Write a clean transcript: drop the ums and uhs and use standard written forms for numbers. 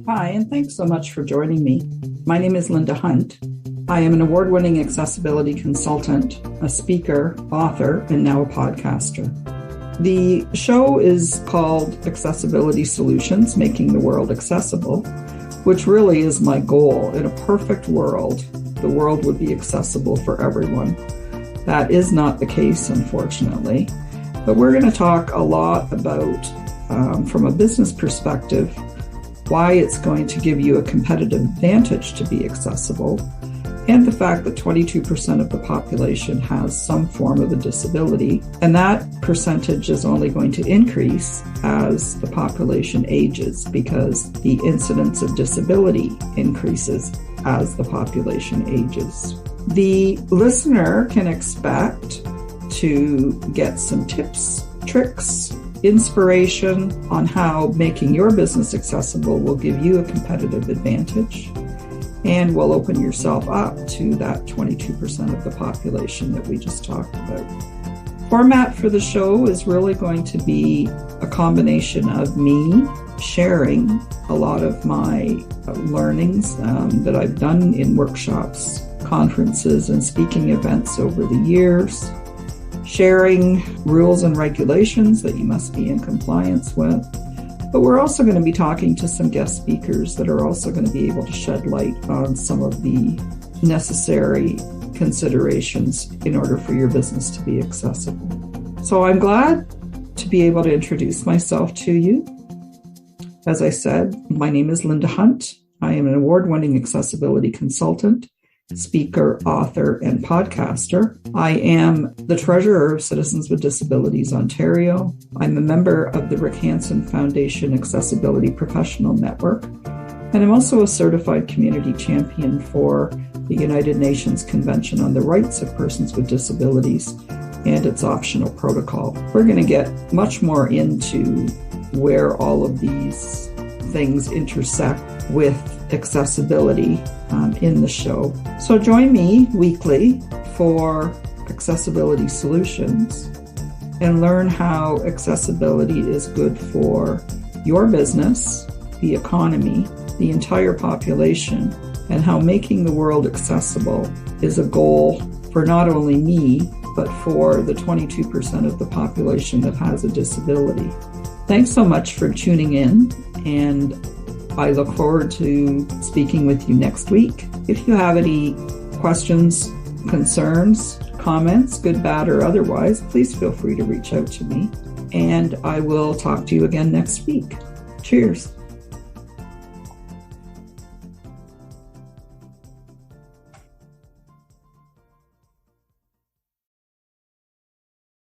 Hi, and thanks so much for joining me. My name is Linda Hunt. I am an award-winning accessibility consultant, a speaker, author, and now a podcaster. The show is called Accessibility Solutions, Making the World Accessible, which really is my goal. In a perfect world, the world would be accessible for everyone. That is not the case, unfortunately. But we're going to talk a lot about, from a business perspective, why it's going to give you a competitive advantage to be accessible, and the fact that 22% of the population has some form of a disability, and that percentage is only going to increase as the population ages because the incidence of disability increases as the population ages. The listener can expect to get some tips, tricks, inspiration on how making your business accessible will give you a competitive advantage and will open yourself up to that 22% of the population that we just talked about. Format for the show is really going to be a combination of me sharing a lot of my learnings that I've done in workshops, conferences, and speaking events over the years, sharing rules and regulations that you must be in compliance with. But we're also going to be talking to some guest speakers that are also going to be able to shed light on some of the necessary considerations in order for your business to be accessible. So I'm glad to be able to introduce myself to you. As I said, my name is Linda Hunt. I am an award-winning accessibility consultant, speaker, author, and podcaster. I am the treasurer of Citizens with Disabilities Ontario. I'm a member of the Rick Hansen Foundation Accessibility Professional Network, and I'm also a certified community champion for the United Nations Convention on the Rights of Persons with Disabilities and its optional protocol. We're going to get much more into where all of these things intersect with accessibility in the show. So join me weekly for Accessibility Solutions and learn how accessibility is good for your business, the economy, the entire population, and how making the world accessible is a goal for not only me, but for the 22% of the population that has a disability. Thanks so much for tuning in, and I look forward to speaking with you next week. If you have any questions, concerns, comments, good, bad, or otherwise, please feel free to reach out to me, and I will talk to you again next week. Cheers.